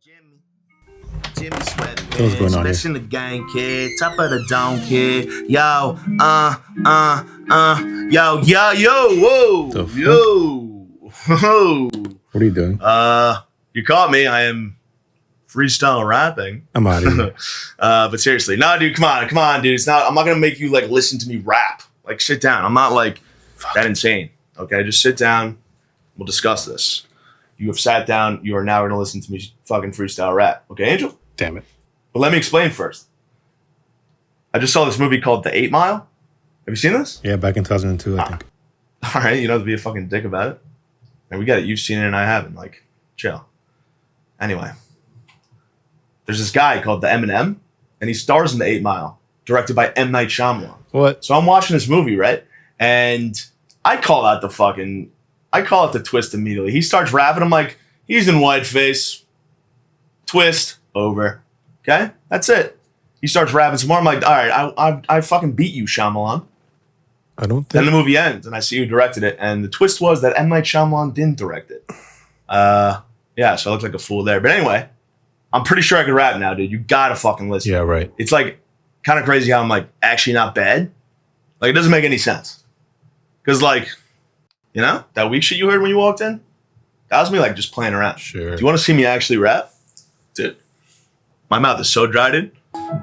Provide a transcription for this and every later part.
Jimmy Sweat, What's going on best here? in the gang, kid. Top of the dome, kid. Yo, whoa, The fuck? whoa. What are you doing? You caught me. I am freestyle rapping. I'm out of here. But seriously, no, dude, come on, dude. I'm not gonna make you like listen to me rap. Like, sit down. I'm not like that insane. Okay, just sit down. We'll discuss this. You have sat down. You are now going to listen to me fucking freestyle rap. Okay, Angel? Damn it. But let me explain first. I just saw this movie called The 8 Mile. Have you seen this? Yeah, back in 2002, I think. All right, you don't have to be a fucking dick about it. And we get it. You've seen it and I haven't. Like, chill. Anyway. There's this guy called the Eminem, and he stars in The 8 Mile, directed by M. Night Shyamalan. What? So I'm watching this movie, right? And I call out the twist immediately. He starts rapping. I'm like, he's in whiteface. Twist. Over. Okay? That's it. He starts rapping some more. I'm like, all right, I fucking beat you, Shyamalan. I don't Then think. the movie ends, and I see who directed it. And the twist was that M. Night Shyamalan didn't direct it. Yeah, so I looked like a fool there. But anyway, I'm pretty sure I could rap now, dude. You gotta fucking listen. Yeah, right. It's like kind of crazy how I'm like actually not bad. Like, it doesn't make any sense. Because, like, you know, that weak shit you heard when you walked in? That was me, like, just playing around. Sure. Do you want to see me actually rap? Dude, my mouth is so dry, dude.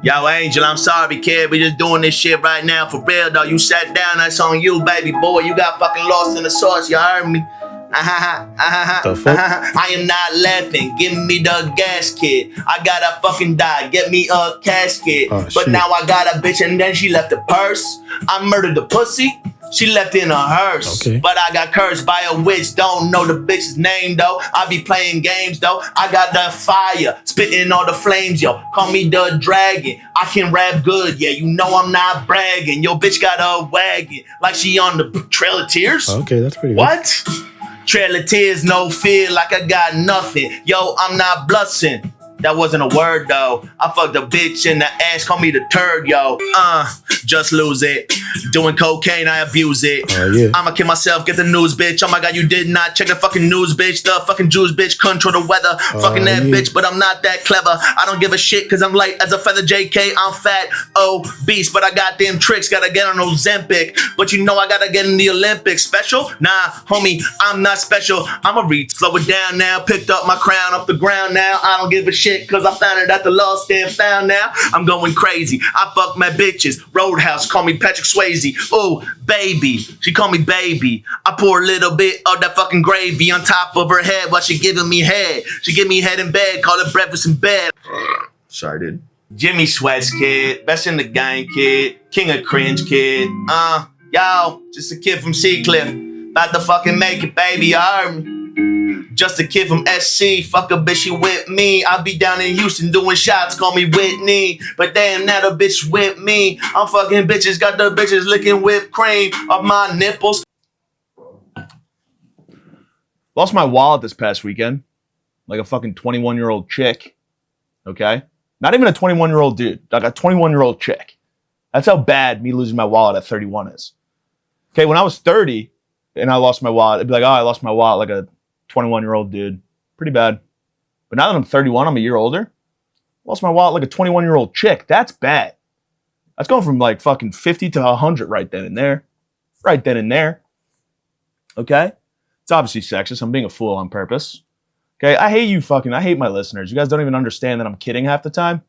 Yo, Angel, I'm sorry, kid. We just doing this shit right now for real, though. You sat down, that's on you, baby boy. You got fucking lost in the sauce, you heard me? The fuck? I am not laughing. Give me the gas kit. I gotta fucking die. Get me a casket. Oh, but shit. now I got a bitch and then she left the purse. I murdered the pussy. She left in a hearse. Okay. But I got cursed by a witch. Don't know the bitch's name though. I be playing games though. I got the fire. Spitting all the flames, yo. Call me the dragon. I can rap good. Yeah, you know I'm not bragging. Yo, bitch got a wagon. Like she on the Trail of Tears. Okay, that's pretty good. What? Trail of Tears, no fear, like I got nothing. Yo, I'm not bluffing. That wasn't a word though. I fucked a bitch in the ass, call me the turd, yo. Just lose it. Doing cocaine, I abuse it. Yeah. I'ma kill myself, get the news, bitch. Oh my god, you did not check the fucking news, bitch. The fucking Jews, bitch, control the weather. Fucking that yeah. bitch, but I'm not that clever. I don't give a shit, cause I'm light as a feather, JK. I'm fat, obese, but I got them tricks. Gotta get on Ozempic. But you know I gotta get in the Olympics. Special? Nah, homie, I'm not special. I'ma slow it down now. Picked up my crown off the ground now. I don't give a shit, cause I found it at the lost and found now. I'm going crazy. I fuck my bitches. Roadhouse, call me Patrick Swayze. Oh, baby. She call me baby. I pour a little bit of that fucking gravy on top of her head while she giving me head. She give me head in bed, call it breakfast in bed. Sorry, dude. Jimmy Sweats, kid. Best in the gang, kid. King of cringe, kid. Yo, just a kid from Seacliff. About to fucking make it, baby. I heard me. Just a kid from SC, fuck a bitch, she with me. I be down in Houston doing shots, call me Whitney. But damn, now the bitch with me. I'm fucking bitches, got the bitches licking whipped cream off my nipples. Lost my wallet this past weekend. Like a fucking 21-year-old chick. Okay? Not even a 21-year-old dude. Like a 21-year-old chick. That's how bad me losing my wallet at 31 is. Okay, when I was 30 and I lost my wallet, it'd be like, oh, I lost my wallet like a 21-year-old dude. Pretty bad. But now that I'm 31, I'm a year older. Lost my wallet like a 21-year-old chick. That's bad. That's going from like fucking 50 to 100 right then and there. Right then and there. Okay? It's obviously sexist. I'm being a fool on purpose. Okay? I hate my listeners. You guys don't even understand that I'm kidding half the time.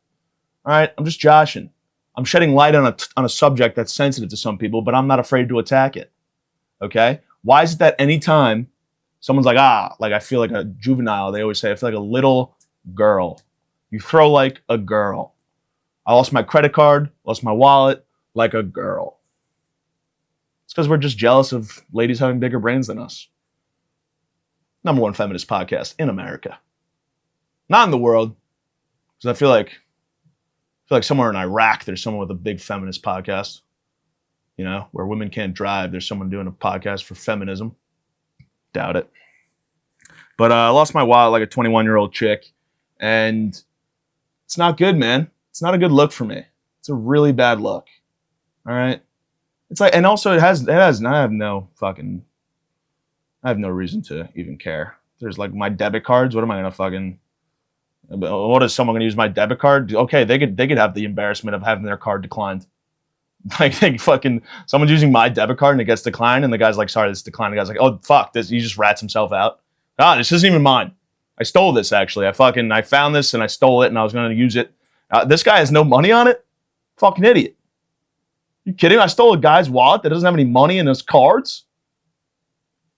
All right? I'm just joshing. I'm shedding light on a subject that's sensitive to some people, but I'm not afraid to attack it. Okay? Why is it that anytime someone's like, I feel like a juvenile. They always say, I feel like a little girl. You throw like a girl. I lost my credit card, lost my wallet, like a girl. It's because we're just jealous of ladies having bigger brains than us. #1 feminist podcast in America. Not in the world. Because I feel like somewhere in Iraq, there's someone with a big feminist podcast. You know, where women can't drive, there's someone doing a podcast for feminism. Doubt it. But I lost my wallet like a 21-year-old chick. And it's not good, man. It's not a good look for me. It's a really bad look. All right? It's like, and also I have no reason to even care. There's like my debit cards. What am I going to fucking What is someone going to use my debit card? Okay, they could have the embarrassment of having their card declined. Like someone's using my debit card and it gets declined, and the guy's like, "Sorry, this declined." The guy's like, "Oh fuck, this." He just rats himself out. Ah, this isn't even mine. I stole this actually. I found this and I stole it and I was going to use it. This guy has no money on it. Fucking idiot. You kidding? I stole a guy's wallet that doesn't have any money in his cards.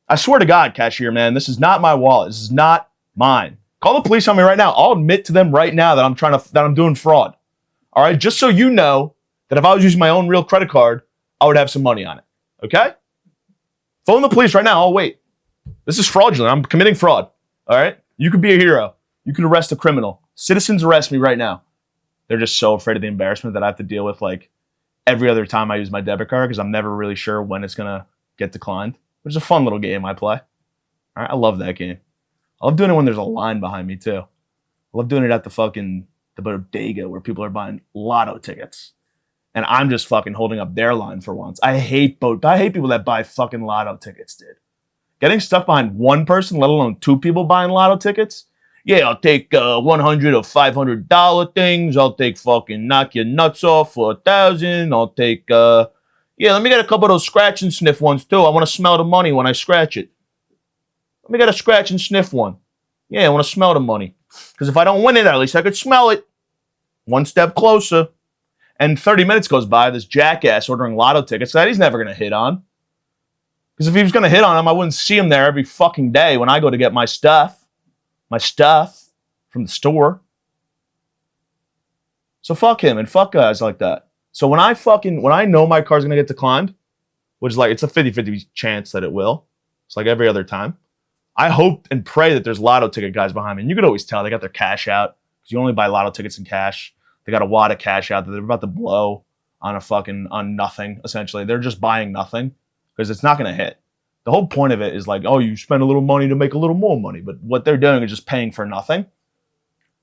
I swear to God, cashier man, this is not my wallet. This is not mine. Call the police on me right now. I'll admit to them right now that I'm doing fraud. All right, just so you know that if I was using my own real credit card, I would have some money on it. Okay? Phone the police right now. I'll wait. This is fraudulent. I'm committing fraud. All right? You could be a hero. You could arrest a criminal. Citizens arrest me right now. They're just so afraid of the embarrassment that I have to deal with like every other time I use my debit card because I'm never really sure when it's going to get declined. Which is a fun little game I play. All right? I love that game. I love doing it when there's a line behind me too. I love doing it at the bodega where people are buying lotto tickets. And I'm just fucking holding up their line for once. I hate people that buy fucking lotto tickets, dude. Getting stuck behind one person, let alone two people buying lotto tickets. Yeah, I'll take $100 or $500 things. I'll take fucking knock your nuts off for $1,000. I'll take let me get a couple of those scratch and sniff ones too. I want to smell the money when I scratch it. Let me get a scratch and sniff one. Yeah, I want to smell the money. Because if I don't win it, at least I could smell it. One step closer. And 30 minutes goes by, this jackass ordering lotto tickets that he's never going to hit on. Because if he was going to hit on them, I wouldn't see him there every fucking day when I go to get my stuff. My stuff from the store. So fuck him and fuck guys like that. So when I know my car's going to get declined, which is like, it's a 50-50 chance that it will. It's like every other time. I hope and pray that there's lotto ticket guys behind me. And you could always tell they got their cash out because you only buy lotto tickets in cash. They got a wad of cash out that they're about to blow on nothing, essentially. They're just buying nothing because it's not going to hit. The whole point of it is like, oh, you spend a little money to make a little more money. But what they're doing is just paying for nothing.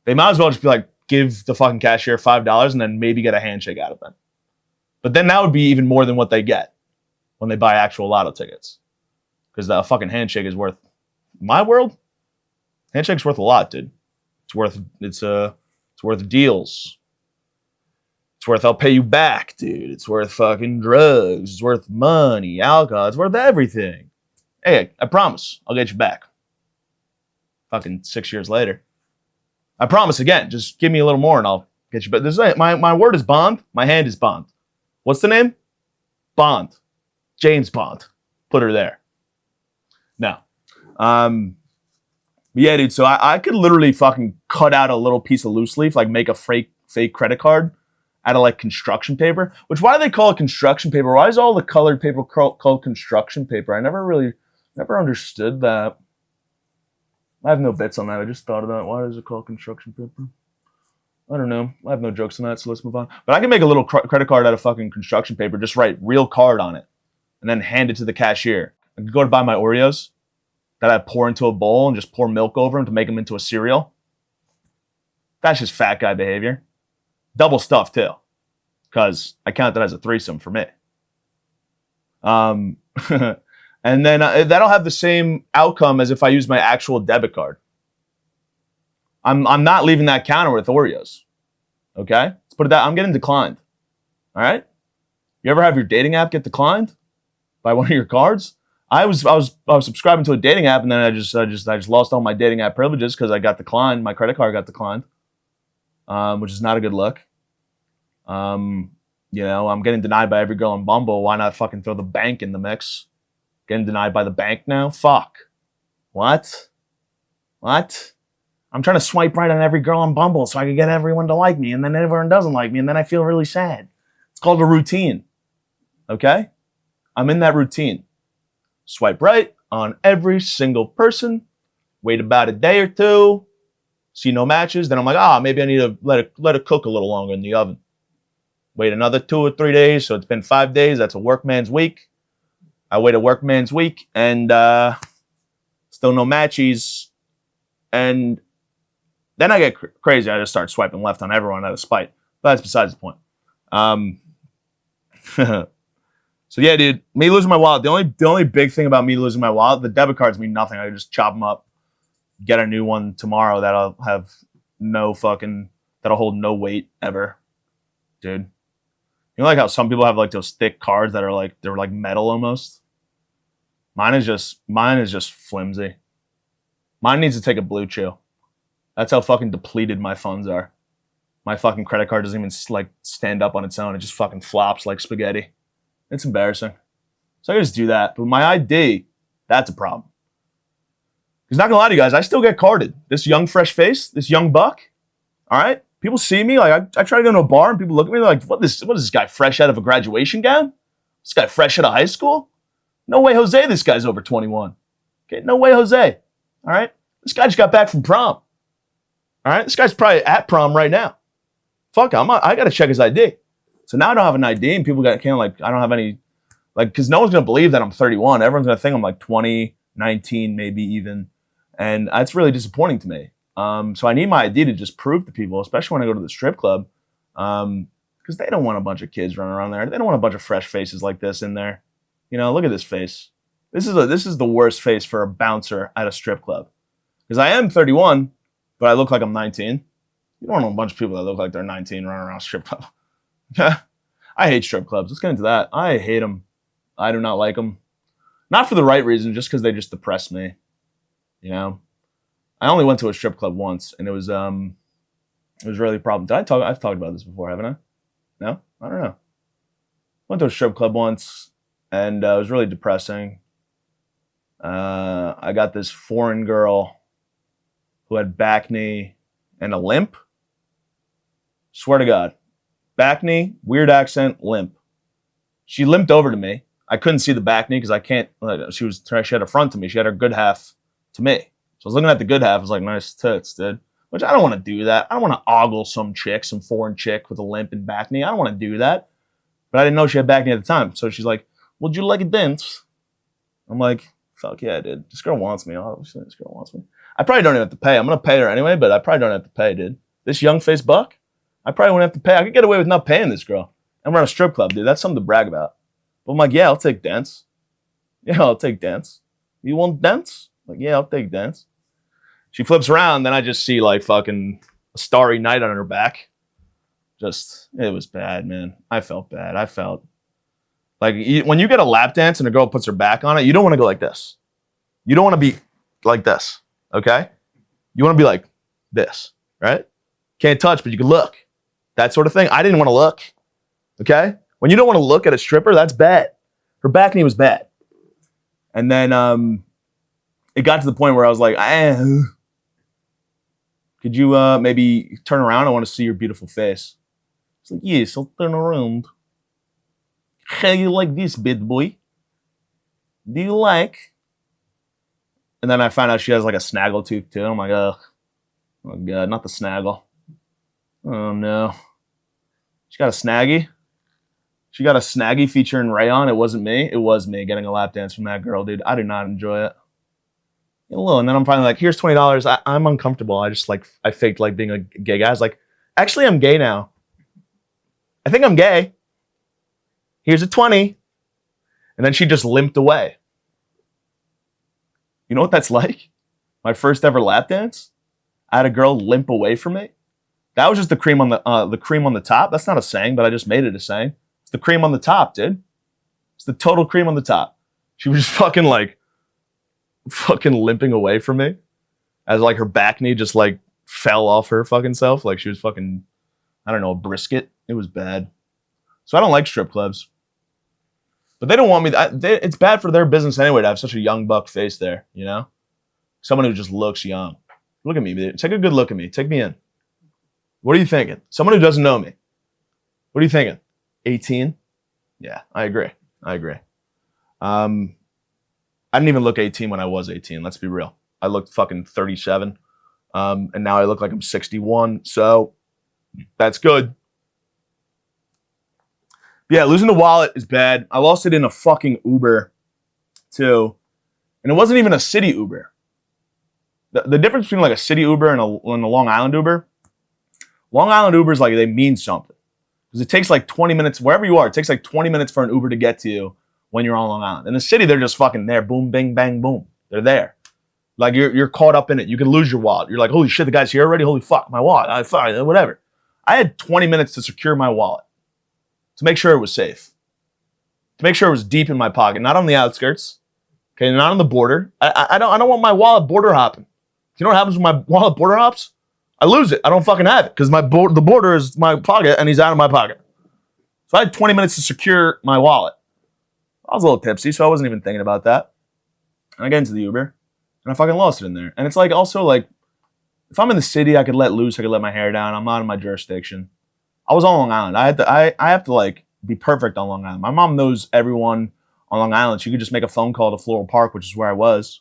They might as well just be like, give the fucking cashier $5 and then maybe get a handshake out of them. But then that would be even more than what they get when they buy actual lotto tickets. Because the fucking handshake is worth, in my world, handshake's worth a lot, dude. It's worth deals. It's worth I'll pay you back, dude. It's worth fucking drugs. It's worth money, alcohol. It's worth everything. Hey, I promise I'll get you back. Fucking 6 years later. I promise again. Just give me a little more and I'll get you back. This is my word is bond. My hand is bond. What's the name? Bond. James Bond. Put her there. No. Yeah, dude. So I could literally fucking cut out a little piece of loose leaf, like make a fake credit card out of like construction paper. Which, why do they call it construction paper? Why is all the colored paper called construction paper? I never understood that. I have no bits on that. I just thought of that. Why is it called construction paper? I don't know. I have no jokes on that, so let's move on. But I can make a little credit card out of fucking construction paper, just write real card on it, and then hand it to the cashier. I could go to buy my Oreos that I pour into a bowl and just pour milk over them to make them into a cereal. That's just fat guy behavior. Double stuff too, because I count that as a threesome for me. And then that'll have the same outcome as if I use my actual debit card. I'm not leaving that counter with Oreos. Okay? Let's put it that I'm getting declined. All right? You ever have your dating app get declined by one of your cards? I was subscribing to a dating app, and then I just lost all my dating app privileges because I got declined. My credit card got declined, which is not a good look. I'm getting denied by every girl on Bumble. Why not fucking throw the bank in the mix? Getting denied by the bank now? Fuck. What? I'm trying to swipe right on every girl on Bumble so I can get everyone to like me, and then everyone doesn't like me, and then I feel really sad. It's called a routine. Okay? I'm in that routine. Swipe right on every single person. Wait about a day or two. See no matches. Then I'm like, maybe I need to let it cook a little longer in the oven. Wait another 2 or 3 days. So it's been 5 days. That's a workman's week. I wait a workman's week and still no matches. And then I get crazy. I just start swiping left on everyone out of spite. But that's besides the point. So yeah, dude, me losing my wallet. The only big thing about me losing my wallet, the debit cards mean nothing. I just chop them up, get a new one tomorrow that I'll have that'll hold no weight ever, dude. You know, like how some people have like those thick cards that are like they're like metal almost. Mine is just flimsy. Mine needs to take a blue chew. That's how fucking depleted my funds are. My fucking credit card doesn't even like stand up on its own. It just fucking flops like spaghetti. It's embarrassing. So I just do that. But my ID, that's a problem. Because not gonna lie to you guys, I still get carded. This young fresh face, this young buck. All right, people see me like I try to go to a bar and people look at me like, what is this guy fresh out of a graduation gown? This guy fresh out of high school? No way, Jose. This guy's over 21. Okay, no way, Jose. All right, this guy just got back from prom. All right, this guy's probably at prom right now. Fuck, I gotta check his ID. So now I don't have an ID, and people can't like I don't have any like because no one's gonna believe that I'm 31. Everyone's gonna think I'm like 20, 19, maybe even, and that's really disappointing to me. So I need my ID to just prove to people, especially when I go to the strip club, because they don't want a bunch of kids running around there. They don't want a bunch of fresh faces like this in there. You know, look at this face. This is the worst face for a bouncer at a strip club. Because I am 31, but I look like I'm 19. You don't want a bunch of people that look like they're 19 running around a strip club. I hate strip clubs. Let's get into that. I hate them. I do not like them. Not for the right reason, just because they just depress me. You know? I only went to a strip club once, and it was really a problem. I've talked about this before, haven't I? No? I don't know. Went to a strip club once, and it was really depressing. I got this foreign girl who had back knee and a limp. Swear to God. Back knee, weird accent, limp. She limped over to me. I couldn't see the back knee because I can't. She had a front to me. She had her good half to me. So I was looking at the good half. I was like, nice tits, dude. Which I don't want to do that. I don't want to ogle some foreign chick with a limp and back knee. I don't want to do that. But I didn't know she had back knee at the time. So she's like, would you like a dance? I'm like, fuck yeah, dude. This girl wants me. Obviously, this girl wants me. I probably don't even have to pay. I'm going to pay her anyway, but I probably don't have to pay, dude. This young face buck, I probably wouldn't have to pay. I could get away with not paying this girl. And we're at a strip club, dude. That's something to brag about. But I'm like, yeah, I'll take dance. Yeah, I'll take dance. You want dance? I'm like, yeah, I'll take dance. She flips around, then I just see like fucking a starry night on her back. It was bad, man. I felt bad. I felt like when you get a lap dance and a girl puts her back on it, you don't want to go like this. You don't want to be like this, okay? You want to be like this, right? Can't touch, but you can look. That sort of thing. I didn't want to look, okay? When you don't want to look at a stripper, that's bad. Her back knee was bad. And then it got to the point where I was like, could you maybe turn around? I want to see your beautiful face. It's like, yes, I'll turn around. How you like this, big boy? Do you like? And then I found out she has like a snaggle tooth too. I'm like, oh God, not the snaggle. Oh no. She got a snaggy. She got a snaggy featuring rayon. It wasn't me. It was me getting a lap dance from that girl, dude. I did not enjoy it. And then I'm finally like, here's $20. I'm uncomfortable. I faked like being a gay guy. I was like, actually, I'm gay now. I think I'm gay. Here's a 20. And then she just limped away. You know what that's like? My first ever lap dance. I had a girl limp away from me. That was just the cream on the top. That's not a saying, but I just made it a saying. It's the cream on the top, dude. It's the total cream on the top. She was just fucking limping away from me as like her back knee just like fell off her fucking self. Like she was fucking, I don't know, a brisket. It was bad. So I don't like strip clubs. But they don't want me. It's bad for their business anyway to have such a young buck face there, you know? Someone who just looks young. Look at me, dude. Take a good look at me. Take me in. What are you thinking? Someone who doesn't know me. What are you thinking? 18? Yeah, I agree. I didn't even look 18 when I was 18. Let's be real. I looked fucking 37. And now I look like I'm 61. So that's good. Yeah, losing the wallet is bad. I lost it in a fucking Uber too. And it wasn't even a city Uber. The difference between like a city Uber and a Long Island Uber. Long Island Ubers, like, they mean something. Because it takes like 20 minutes, wherever you are, it takes like 20 minutes for an Uber to get to you when you're on Long Island. In the city, they're just fucking there. Boom, bing, bang, boom. They're there. Like you're caught up in it. You can lose your wallet. You're like, holy shit, the guy's here already. Holy fuck, my wallet. Fine, whatever. I had 20 minutes to secure my wallet, to make sure it was safe, to make sure it was deep in my pocket, not on the outskirts, okay, not on the border. I don't want my wallet border hopping. You know what happens when my wallet border hops? I lose it. I don't fucking have it because the border is my pocket and he's out of my pocket. So I had 20 minutes to secure my wallet. I was a little tipsy, so I wasn't even thinking about that. And I get into the Uber, and I fucking lost it in there. And it's like also like, if I'm in the city, I could let loose. I could let my hair down. I'm not in my jurisdiction. I was on Long Island. I have to like be perfect on Long Island. My mom knows everyone on Long Island. She could just make a phone call to Floral Park, which is where I was,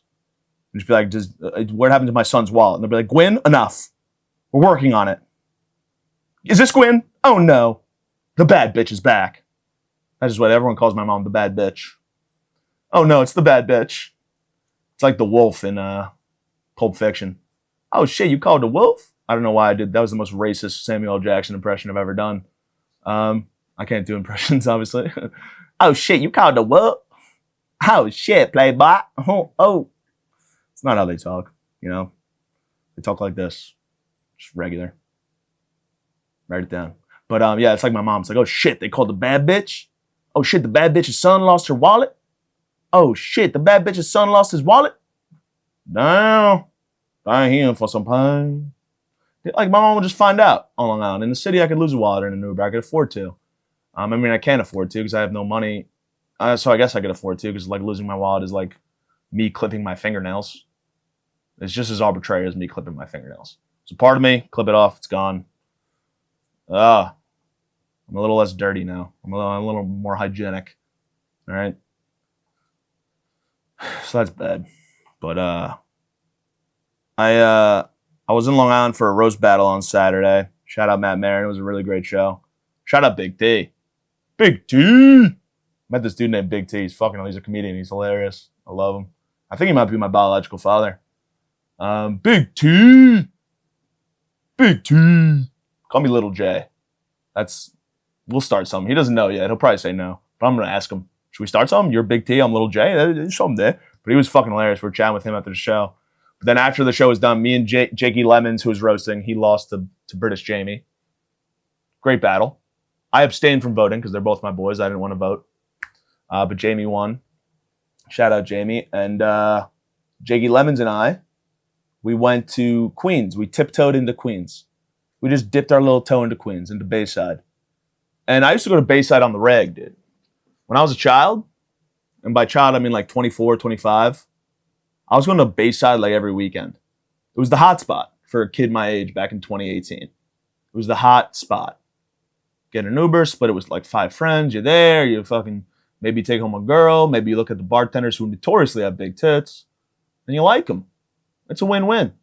and just be like, what happened to my son's wallet? And they'll be like, Gwyn, enough. We're working on it. Is this Gwyn? Oh no. The bad bitch is back. That's just what everyone calls my mom, the bad bitch. Oh no, it's the bad bitch. It's like the wolf in Pulp Fiction. Oh shit, you called the wolf? I don't know why I did. That was the most racist Samuel L. Jackson impression I've ever done. I can't do impressions, obviously. Oh shit, you called the wolf? Oh shit, playboy. Oh. It's not how they talk, you know? They talk like this. Just regular. Write it down. But yeah, it's like my mom's like, oh shit, they called the bad bitch? Oh shit, the bad bitch's son lost her wallet? Oh shit, the bad bitch's son lost his wallet? Damn. I ain't here for some pain. Like my mom would just find out on Long Island. In the city, I could lose a wallet in an Uber. I could afford to. I mean, I can't afford to because I have no money. So I guess I could afford to because like losing my wallet is like me clipping my fingernails. It's just as arbitrary as me clipping my fingernails. So part of me, clip it off. It's gone. I'm a little less dirty now. I'm a little more hygienic. All right. So that's bad. But I was in Long Island for a roast battle on Saturday. Shout out Matt Marin. It was a really great show. Shout out Big T. Big T. Met this dude named Big T. He's a comedian. He's hilarious. I love him. I think he might be my biological father. Big T. Big T. Call me Little J. We'll start something. He doesn't know yet. He'll probably say no. But I'm going to ask him. Should we start something? You're Big T. I'm Little J. There's something there. But he was fucking hilarious. We're chatting with him after the show. But then after the show was done, me and Jakey Lemons, who was roasting, he lost to British Jamie. Great battle. I abstained from voting because they're both my boys. I didn't want to vote. But Jamie won. Shout out Jamie. And Jakey Lemons and I, we went to Queens. We tiptoed into Queens. We just dipped our little toe into Queens, into Bayside. And I used to go to Bayside on the reg, dude. When I was a child, and by child I mean like 24, 25, I was going to Bayside like every weekend. It was the hot spot for a kid my age back in 2018. It was the hot spot. Get an Uber, split it with like 5 friends. You're there. You fucking maybe take home a girl. Maybe you look at the bartenders who notoriously have big tits, and you like them. It's a win-win.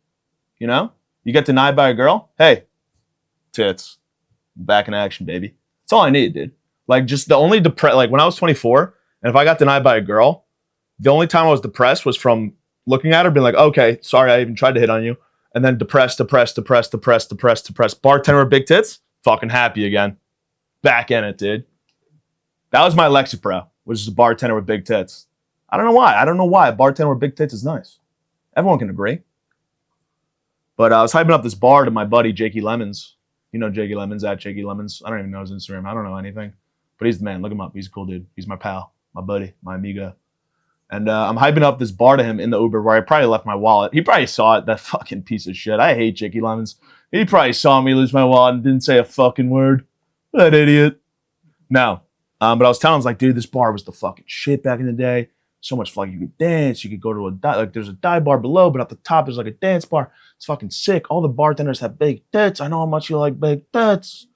You know? You get denied by a girl. Hey, tits. Back in action, baby. That's all I need, dude. Like just the only like when I was 24, and if I got denied by a girl, the only time I was depressed was from looking at her, being like, okay, sorry, I even tried to hit on you. And then depressed. Bartender with big tits, fucking happy again. Back in it, dude. That was my Lexapro, which is a bartender with big tits. I don't know why. A bartender with big tits is nice. Everyone can agree. But I was hyping up this bar to my buddy, Jakey Lemons. You know Jakey Lemons, at Jakey Lemons. I don't even know his Instagram. I don't know anything. But he's the man. Look him up. He's a cool dude. He's my pal, my buddy, my amigo. And I'm hyping up this bar to him in the Uber where I probably left my wallet. He probably saw it, that fucking piece of shit. I hate Jakey Lemons. He probably saw me lose my wallet and didn't say a fucking word. That idiot. No. But I was telling him, I was like, dude, this bar was the fucking shit back in the day. So much fun. You could dance. You could go to there's a dive bar below, but at the top there's like a dance bar. It's fucking sick. All the bartenders have big tits. I know how much you like big tits.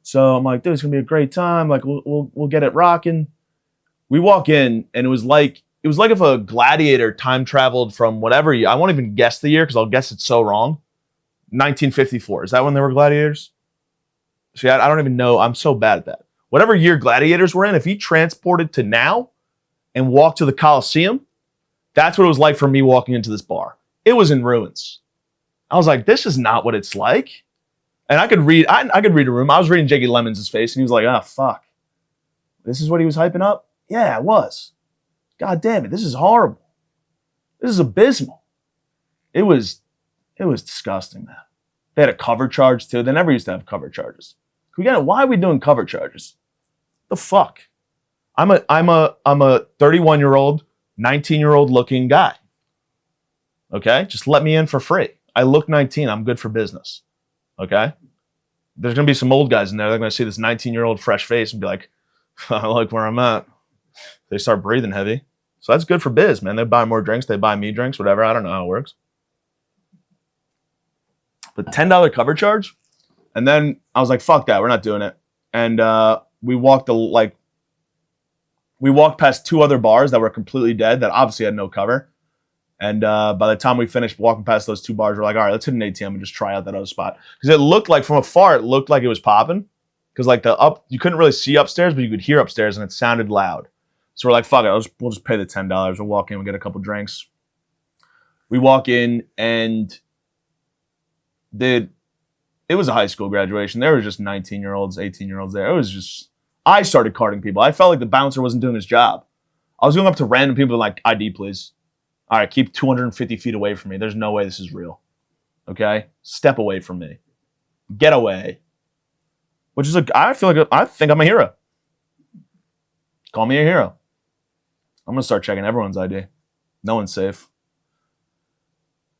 So I'm like, dude, it's gonna be a great time. Like we'll get it rocking. We walk in and it was like if a gladiator time traveled from whatever year. I won't even guess the year because I'll guess it's so wrong. 1954. Is that when there were gladiators? See, I don't even know. I'm so bad at that. Whatever year gladiators were in, if he transported to now and walked to the Coliseum, that's what it was like for me walking into this bar. It was in ruins. I was like, this is not what it's like. And I could read a room. I was reading Jakey Lemons' face, and he was like, oh, fuck. This is what he was hyping up? Yeah, it was. God damn it, this is horrible. This is abysmal. It was disgusting, man. They had a cover charge too. They never used to have cover charges. Why are we doing cover charges? The fuck? I'm a 31-year-old, 19-year-old looking guy. Okay? Just let me in for free. I look 19. I'm good for business. Okay? There's going to be some old guys in there. They're going to see this 19-year-old fresh face and be like, I like where I'm at. They start breathing heavy. So that's good for biz, man. They buy more drinks. They buy me drinks, whatever. I don't know how it works. But $10 cover charge? And then I was like, fuck that. We're not doing it. And we walked past two other bars that were completely dead that obviously had no cover. And by the time we finished walking past those two bars, we're like, all right, let's hit an ATM and just try out that other spot. Because it looked like, from afar, it looked like it was popping. Because like you couldn't really see upstairs, but you could hear upstairs, and it sounded loud. So we're like, fuck it, we'll just pay the $10. We'll walk in, we'll get a couple drinks. We walk in, and it was a high school graduation. There were just 19-year-olds, 18-year-olds there. It was just, I started carding people. I felt like the bouncer wasn't doing his job. I was going up to random people like, ID, please. All right, keep 250 feet away from me. There's no way this is real. Okay? Step away from me. Get away. Which is I think I'm a hero. Call me a hero. I'm going to start checking everyone's ID. No one's safe.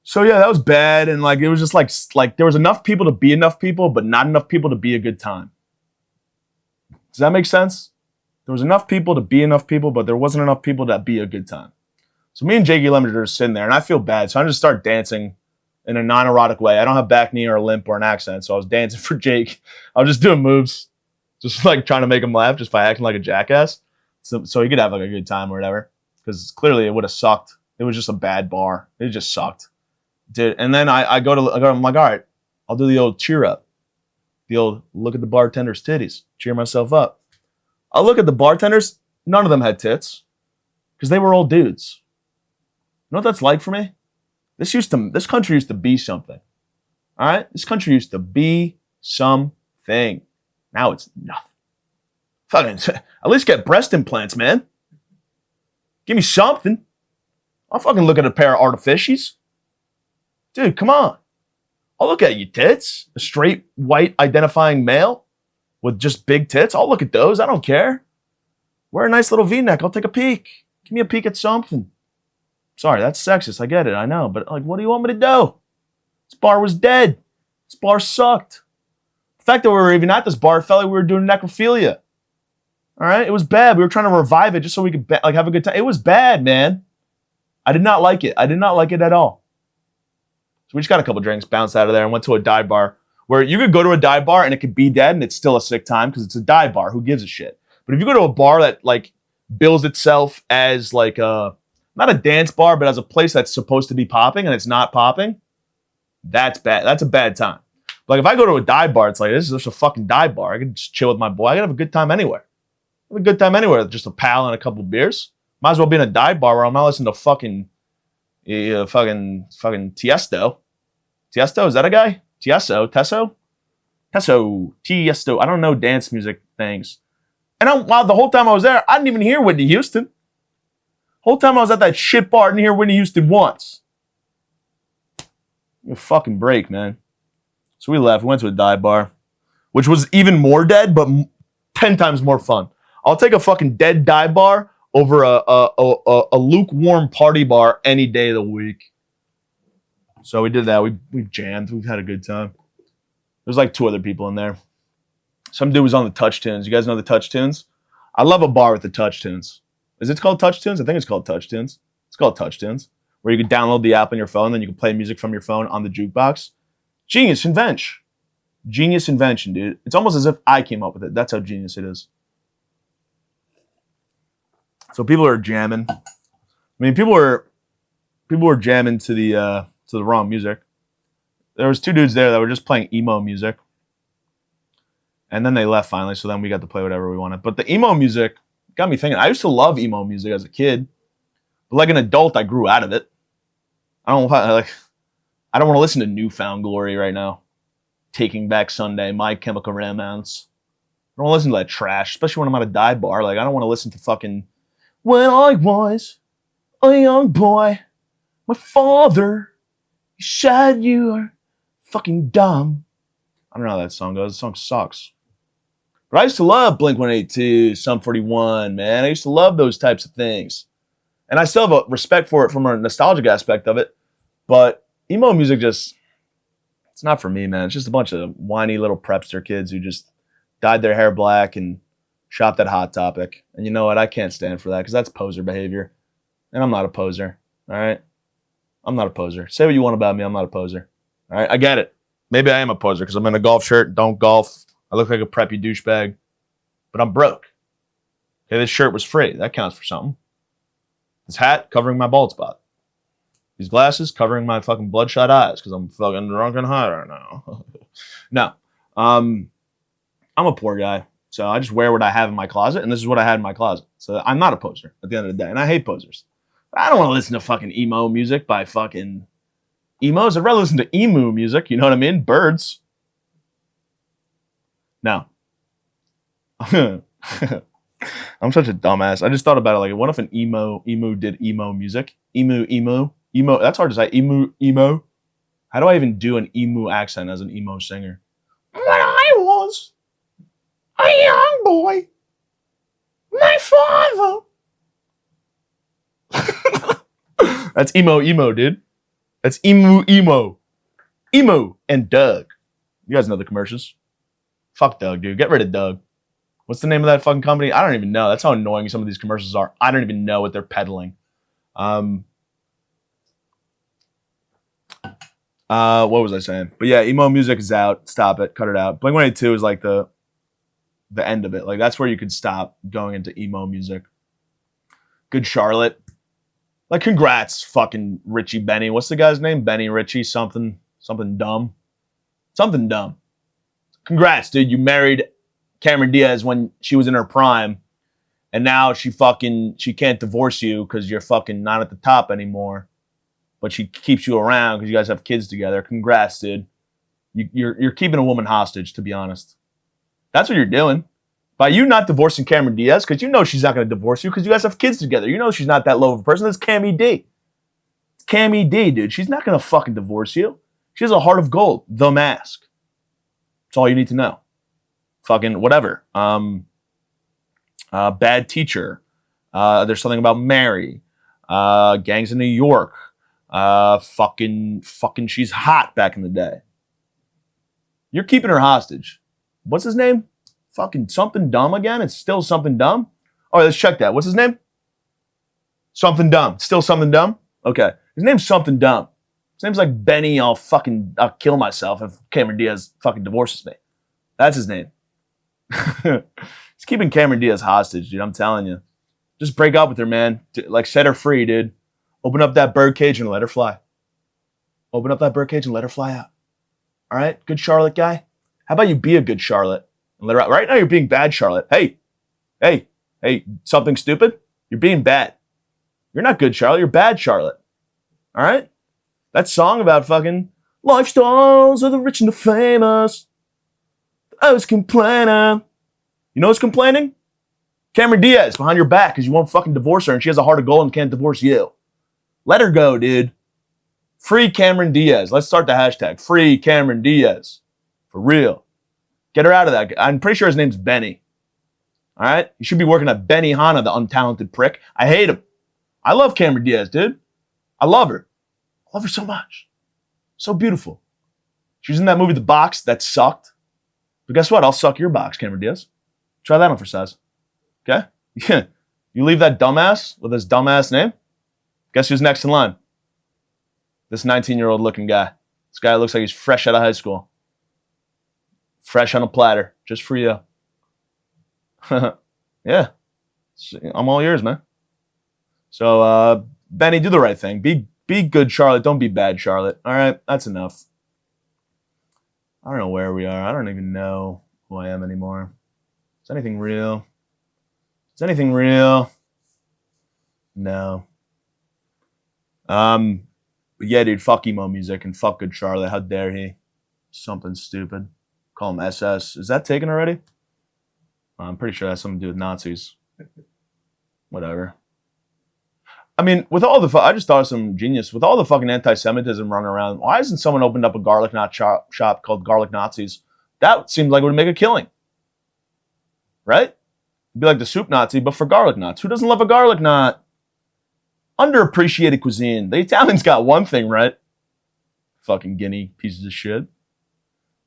So yeah, that was bad. And like, it was just like there was enough people to be enough people, but not enough people to be a good time. Does that make sense? There was enough people to be enough people, but there wasn't enough people to be a good time. So me and Jakey Lemon are sitting there, and I feel bad. So I just start dancing in a non-erotic way. I don't have back knee or a limp or an accent, so I was dancing for Jake. I was just doing moves, just like trying to make him laugh, just by acting like a jackass, so he could have like a good time or whatever. Because clearly it would have sucked. It was just a bad bar. It just sucked, dude. And then I'm like, all right, I'll do the old cheer up, the old look at the bartender's titties, cheer myself up. I'll look at the bartenders. None of them had tits, because they were all dudes. You know what that's like for me? This country used to be something. All right? This country used to be something. Now it's nothing. Fucking, at least get breast implants, man. Give me something. I'll fucking look at a pair of artificials. Dude, come on. I'll look at your tits. A straight, white, identifying male with just big tits. I'll look at those. I don't care. Wear a nice little V-neck. I'll take a peek. Give me a peek at something. Sorry, that's sexist. I get it. I know. But like, what do you want me to do? This bar was dead. This bar sucked. The fact that we were even at this bar felt like we were doing necrophilia. All right? It was bad. We were trying to revive it just so we could like have a good time. It was bad, man. I did not like it. I did not like it at all. So we just got a couple drinks, bounced out of there, and went to a dive bar where you could go to a dive bar and it could be dead and it's still a sick time because it's a dive bar. Who gives a shit? But if you go to a bar that like bills itself as like not a dance bar, but as a place that's supposed to be popping and it's not popping, that's bad. That's a bad time. Like if I go to a dive bar, it's like, this is just a fucking dive bar. I can just chill with my boy. I can have a good time anywhere. Have a good time anywhere. Just a pal and a couple of beers. Might as well be in a dive bar where I'm not listening to fucking Tiesto. Tiesto, is that a guy? Tiesto? Tiesto. I don't know dance music things. And the whole time I was there, I didn't even hear Whitney Houston. Whole time I was at that shit bar, I didn't hear Whitney Houston once. You fucking break, man. So we left. We went to a dive bar, which was even more dead, but 10 times more fun. I'll take a fucking dead dive bar over a lukewarm party bar any day of the week. So we did that. We jammed. We've had a good time. There's like two other people in there. Some dude was on the Touch Tunes. You guys know the Touch Tunes? I love a bar with the Touch Tunes. Is it called Touch Tunes? I think it's called Touch Tunes. It's called Touch Tunes, where you can download the app on your phone, then you can play music from your phone on the jukebox. Genius invention. Genius invention, dude. It's almost as if I came up with it. That's how genius it is. So people are jamming. I mean, people were jamming to the wrong music. There was two dudes there that were just playing emo music. And then they left finally, so then we got to play whatever we wanted. But the emo music got me thinking. I used to love emo music as a kid, but like an adult, I grew out of it. I don't want to listen to Newfound Glory right now. Taking Back Sunday, My Chemical Romance. I don't want to listen to that trash, especially when I'm at a dive bar. Like I don't want to listen to fucking When I Was a Young Boy, My Father You said you were fucking dumb. I don't know how that song goes. The song sucks. But I used to love Blink-182, Sum 41, man. I used to love those types of things. And I still have a respect for it from a nostalgic aspect of it. But emo music just, it's not for me, man. It's just a bunch of whiny little prepster kids who just dyed their hair black and shopped at Hot Topic. And you know what? I can't stand for that because that's poser behavior. And I'm not a poser, all right? I'm not a poser. Say what you want about me. I'm not a poser, all right? I get it. Maybe I am a poser because I'm in a golf shirt, don't golf. I look like a preppy douchebag, but I'm broke. Okay, this shirt was free. That counts for something. This hat covering my bald spot. These glasses covering my fucking bloodshot eyes because I'm fucking drunk and high right now. No. I'm a poor guy. So I just wear what I have in my closet, and this is what I had in my closet. So I'm not a poser at the end of the day, and I hate posers. I don't want to listen to fucking emo music by fucking emos. I'd rather listen to emu music, you know what I mean? Birds. No. I'm such a dumbass. I just thought about it like, what if an emu did emo music? Emo. That's hard to say. Emo. How do I even do an emu accent as an emo singer? When I was a young boy, my father. That's emo, dude. That's emo. Emo and Doug. You guys know the commercials. Fuck Doug, dude. Get rid of Doug. What's the name of that fucking company? I don't even know. That's how annoying some of these commercials are. I don't even know what they're peddling. What was I saying? But yeah, emo music is out. Stop it. Cut it out. Blink-182 is like the end of it. Like that's where you could stop going into emo music. Good Charlotte. Like congrats, fucking Richie Benny. What's the guy's name? Benny Richie something dumb. Something dumb. Congrats, dude. You married Cameron Diaz when she was in her prime. And now she can't divorce you because you're fucking not at the top anymore. But she keeps you around because you guys have kids together. Congrats, dude. You're keeping a woman hostage, to be honest. That's what you're doing. By you not divorcing Cameron Diaz, because you know she's not going to divorce you because you guys have kids together. You know she's not that low of a person. That's Cammy D. It's Cammy D, dude. She's not going to fucking divorce you. She has a heart of gold. The Mask. That's all you need to know. Fucking whatever. Bad Teacher. There's something about Mary. Gangs in New York. Fucking she's hot back in the day. You're keeping her hostage. What's his name? Fucking something dumb again? It's still something dumb? All right, let's check that. What's his name? Something dumb. Still something dumb? Okay. His name's something dumb. His name's like Benny, I'll kill myself if Cameron Diaz fucking divorces me. That's his name. He's keeping Cameron Diaz hostage, dude. I'm telling you. Just break up with her, man. Like, set her free, dude. Open up that birdcage and let her fly. Open up that birdcage and let her fly out. All right? Good Charlotte guy? How about you be a good Charlotte? And let her out. Right now you're being bad, Charlotte. Hey, something stupid? You're being bad. You're not good, Charlotte. You're bad, Charlotte. All right? That song about fucking lifestyles of the rich and the famous. I was complaining. You know who's complaining? Cameron Diaz behind your back because you won't fucking divorce her and she has a heart of gold and can't divorce you. Let her go, dude. Free Cameron Diaz. Let's start the hashtag. Free Cameron Diaz. For real. Get her out of that. I'm pretty sure his name's Benny. All right? You should be working at Benny Hanna, the untalented prick. I hate him. I love Cameron Diaz, dude. I love her. I love her so much. So beautiful. She was in that movie, The Box. That sucked. But guess what? I'll suck your box, Cameron Diaz. Try that on for size. Okay? Yeah. You leave that dumbass with his dumbass name? Guess who's next in line? This 19-year-old looking guy. This guy looks like he's fresh out of high school. Fresh on a platter. Just for you. Yeah. I'm all yours, man. So, Benny, do the right thing. Be good, Charlotte. Don't be bad, Charlotte. All right? That's enough. I don't know where we are. I don't even know who I am anymore. Is anything real? Is anything real? No. But yeah, dude, fuck emo music and fuck good Charlotte. How dare he? Something stupid. Call him SS. Is that taken already? I'm pretty sure that's something to do with Nazis. Whatever. I mean, with all the, I just thought of some genius. With all the fucking anti-Semitism running around, why hasn't someone opened up a garlic knot shop called Garlic Nazis? That seems like it would make a killing. Right? It'd be like the soup Nazi, but for garlic knots. Who doesn't love a garlic knot? Underappreciated cuisine. The Italians got one thing right. Fucking guinea pieces of shit.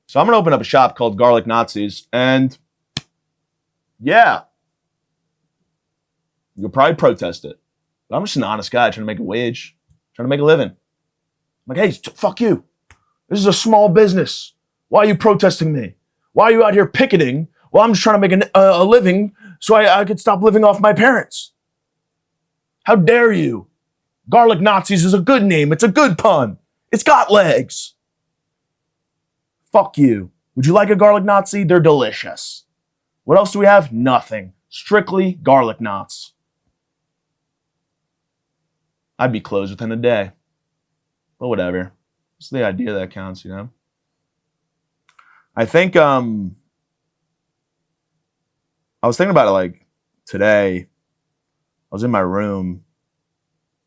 So I'm going to open up a shop called Garlic Nazis, and yeah, you'll probably protest it. But I'm just an honest guy trying to make a wage, trying to make a living. I'm like, hey, fuck you. This is a small business. Why are you protesting me? Why are you out here picketing? Well, I'm just trying to make a living so I could stop living off my parents. How dare you? Garlic Nazis is a good name. It's a good pun. It's got legs. Fuck you. Would you like a garlic Nazi? They're delicious. What else do we have? Nothing. Strictly garlic knots. I'd be closed within a day. But whatever. It's the idea that counts, you know? I think, I was thinking about it like today. I was in my room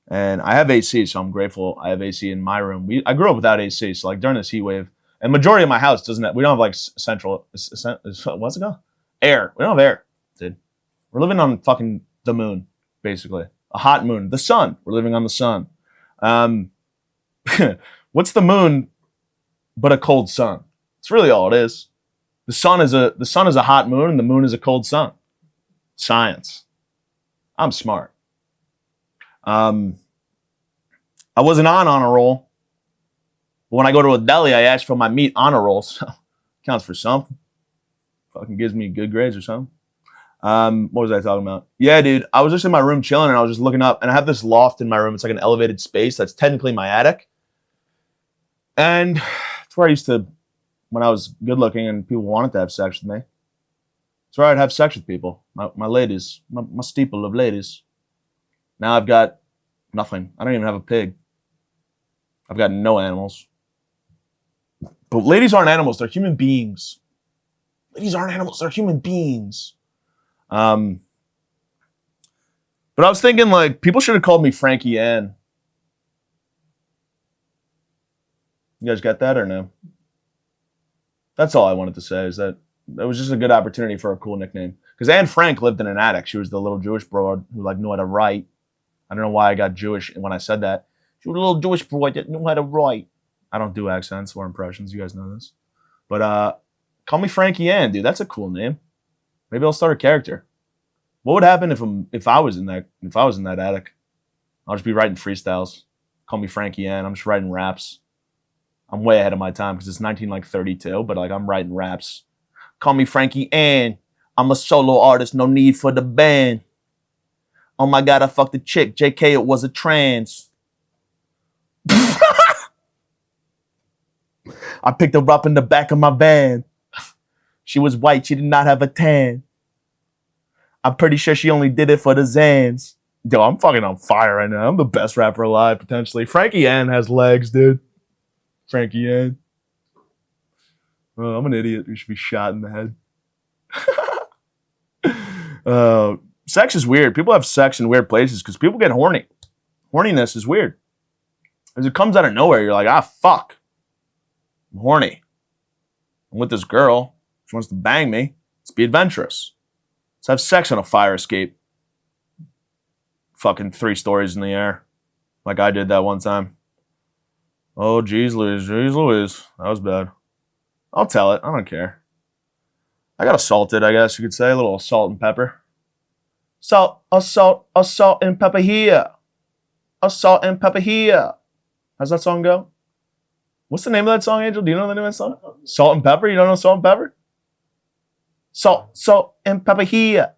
and I have AC, so I'm grateful I have AC in my room. I grew up without AC, so like during this heat wave, and majority of my house doesn't have, we don't have like central, what's it called? Air. We don't have air, dude. We're living on fucking the moon, basically. A hot moon. The sun. We're living on the sun. What's the moon but a cold sun? It's really all it is. The sun is a hot moon and the moon is a cold sun. Science. I'm smart. I wasn't on honor roll. But when I go to a deli, I ask for my meat honor roll. So counts for something. Fucking gives me good grades or something. What was I talking about? Yeah, dude. I was just in my room chilling and I was just looking up and I have this loft in my room. It's like an elevated space that's technically my attic. And it's where I used to, when I was good looking and people wanted to have sex with me. It's where I'd have sex with people. My ladies. My steeple of ladies. Now I've got nothing. I don't even have a pig. I've got no animals. But ladies aren't animals. They're human beings. Ladies aren't animals. They're human beings. But I was thinking, like, people should have called me Frankie Ann. You guys got that or no? That's all I wanted to say, is that it was just a good opportunity for a cool nickname. Because Anne Frank lived in an attic. She was the little Jewish broad who, like, knew how to write. I don't know why I got Jewish when I said that. She was a little Jewish boy that knew how to write. I don't do accents or impressions. You guys know this. But call me Frankie Ann, dude. That's a cool name. Maybe I'll start a character. What would happen if I was in that attic? I'll just be writing freestyles. Call me Frankie Ann. I'm just writing raps. I'm way ahead of my time because it's 1932, but like I'm writing raps. Call me Frankie Ann. I'm a solo artist, no need for the band. Oh my God, I fucked a chick. JK, it was a trans. I picked her up in the back of my van. She was white, she did not have a tan. I'm pretty sure she only did it for the Zans. Yo, I'm fucking on fire right now. I'm the best rapper alive, potentially. Frankie Ann has legs, dude. Frankie Ann. Oh, I'm an idiot who should be shot in the head. Sex is weird. People have sex in weird places because people get horny. Horniness is weird. As it comes out of nowhere, you're like, ah, fuck. I'm horny. I'm with this girl. She wants to bang me. Let's be adventurous. Let's have sex on a fire escape. Fucking 3 stories in the air. Like I did that one time. Oh, geez, Louise. Geez, Louise. That was bad. I'll tell it. I don't care. I got assaulted, I guess you could say. A little salt and pepper. Salt and pepper here. Salt and pepper here. How's that song go? What's the name of that song, Angel? Do you know the name of that song? Salt and pepper? You don't know salt and pepper? Salt and pepper here.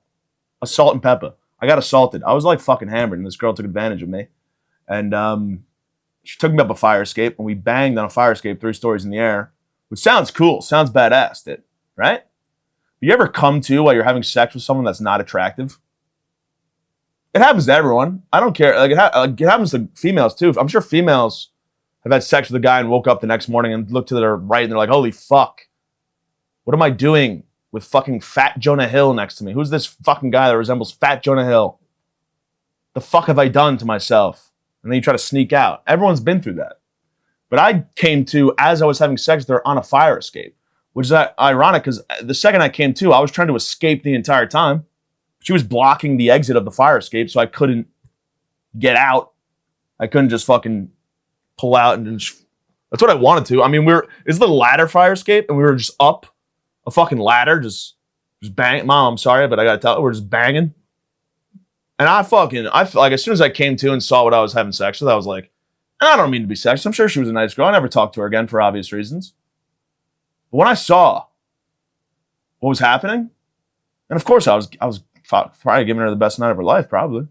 A salt and pepper. I got assaulted. I was like fucking hammered and this girl took advantage of me. And she took me up a fire escape and we banged on a fire escape 3 stories in the air. Which sounds cool. Sounds badass, dude. Right? You ever come to while you're having sex with someone that's not attractive? It happens to everyone. I don't care. Like it happens to females too. I'm sure females have had sex with a guy and woke up the next morning and looked to their right and they're like, holy fuck. What am I doing with fucking fat Jonah Hill next to me? Who's this fucking guy that resembles fat Jonah Hill? The fuck have I done to myself? And then you try to sneak out. Everyone's been through that. But I came to, as I was having sex with her, on a fire escape, which is ironic because the second I came to, I was trying to escape the entire time. She was blocking the exit of the fire escape, so I couldn't get out. I couldn't just fucking pull out and just, that's what I wanted to. I mean, it's the ladder fire escape, and we were just up a fucking ladder, just bang. Mom, I'm sorry, but I gotta tell you, we're just banging. And I like, as soon as I came to and saw what I was having sex with, I was like, I don't mean to be sexist. I'm sure she was a nice girl. I never talked to her again for obvious reasons. But when I saw what was happening, and of course I was probably giving her the best night of her life, probably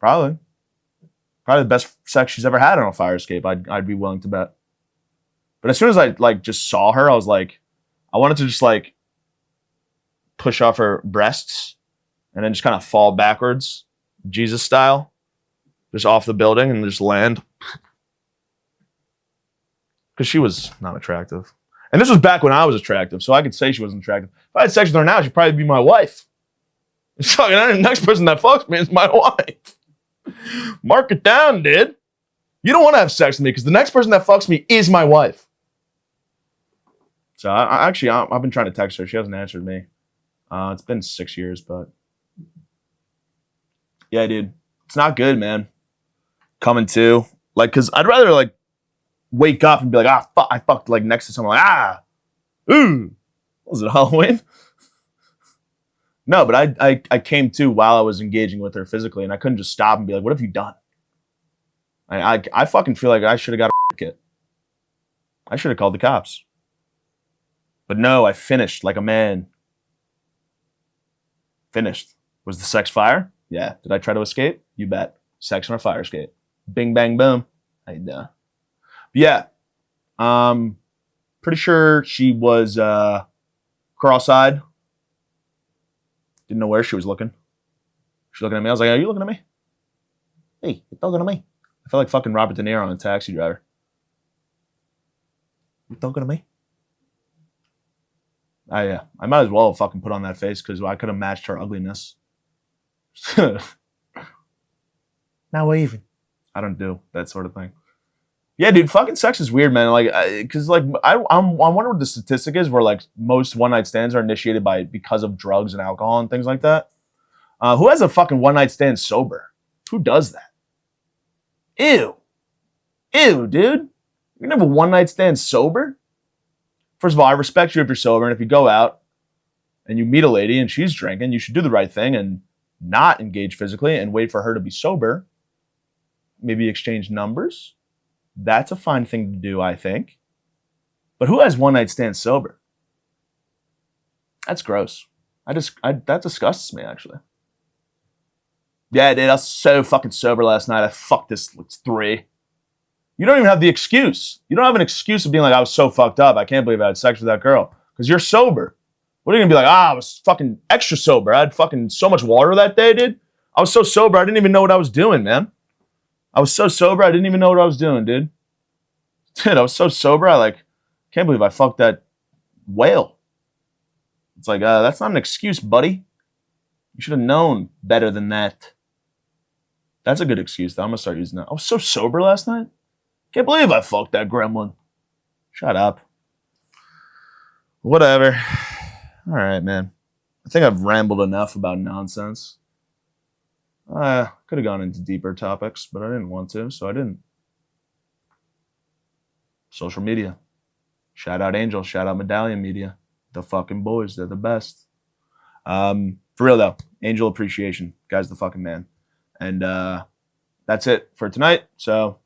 the best sex she's ever had on a fire escape. I'd be willing to bet. But as soon as I like just saw her, I was like, I wanted to just like push off her breasts and then just kind of fall backwards, Jesus style, just off the building and just land. Because she was not attractive. And this was back when I was attractive, so I could say she wasn't attractive. If I had sex with her now, she'd probably be my wife. The next person that fucks me is my wife. Mark it down, dude. You don't want to have sex with me because the next person that fucks me is my wife. So I've been trying to text her. She hasn't answered me. It's been 6 years, but yeah, dude, it's not good, man. Coming to, like, because I'd rather like wake up and be like, fuck, I fucked like next to someone, like, ooh, was it Halloween? No, but I came to while I was engaging with her physically, and I couldn't just stop and be like, what have you done? I fucking feel like I should have got a kit. I should have called the cops. But no, I finished like a man. Finished. Was the sex fire? Yeah. Did I try to escape? You bet. Sex on a fire escape. Bing, bang, boom. How you doing? Yeah. Pretty sure she was cross-eyed. Didn't know where she was looking. She's looking at me. I was like, are you looking at me? Hey, you're talking to me. I felt like fucking Robert De Niro on a Taxi Driver. You talking to me? Yeah. I might as well fucking put on that face because I could have matched her ugliness. Now we're even. I don't do that sort of thing. Yeah, dude, fucking sex is weird, man. Like, because like I wonder what the statistic is where like most one night stands are initiated because of drugs and alcohol and things like that. Who has a fucking one night stand sober? Who does that? Ew, dude. You're gonna have a one night stand sober? First of all, I respect you if you're sober, and if you go out and you meet a lady and she's drinking, you should do the right thing and not engage physically and wait for her to be sober. Maybe exchange numbers. That's a fine thing to do, I think. But who has one night stand sober? That's gross. That disgusts me, actually. Yeah, dude, I was so fucking sober last night. I fucked this. It's 3. You don't even have the excuse. You don't have an excuse of being like, I was so fucked up. I can't believe I had sex with that girl. Because you're sober. What are you going to be like? I was fucking extra sober. I had fucking so much water that day, dude. I was so sober, I didn't even know what I was doing, man. I was so sober, I didn't even know what I was doing, dude. Dude, I was so sober, I can't believe I fucked that whale. It's like, that's not an excuse, buddy. You should have known better than that. That's a good excuse, though. I'm going to start using that. I was so sober last night. Can't believe I fucked that gremlin. Shut up. Whatever. All right, man. I think I've rambled enough about nonsense. I could have gone into deeper topics, but I didn't want to, so I didn't. Social media. Shout out Angel. Shout out Medallion Media. The fucking boys. They're the best. For real, though. Angel appreciation. Guy's the fucking man. And that's it for tonight. So,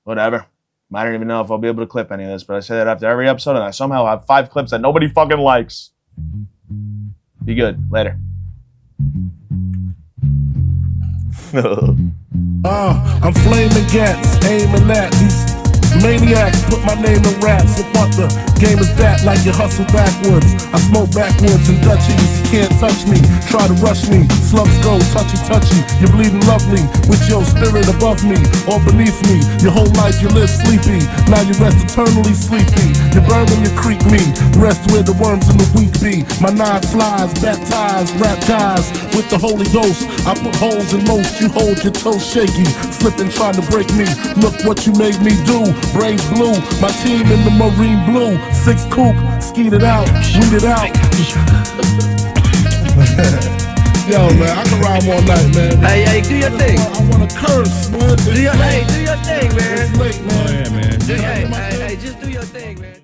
whatever. I don't even know if I'll be able to clip any of this, but I say that after every episode, and I somehow have 5 clips that nobody fucking likes. Be good. Later. I'm flaming gas, aiming at these maniacs. Put my name in raps. What the Game is that like you hustle backwards. I smoke backwards in Dutchies. You can't touch me, try to rush me. Slugs go touchy. You're bleeding lovely with your spirit above me or beneath me. Your whole life you live sleepy. Now you rest eternally sleepy. You burn when you creep me. Rest where the worms and the weak be. My nine flies, baptized, rap guys with the Holy Ghost. I put holes in most. You hold your toes shaky, slipping trying to break me. Look what you made me do. Brains blue, my team in the marine blue. 6 coupe, skeet it out, weed it out. Yo, man, I can rhyme all night, man. Hey, do your thing. I wanna curse, man. Do your thing, man.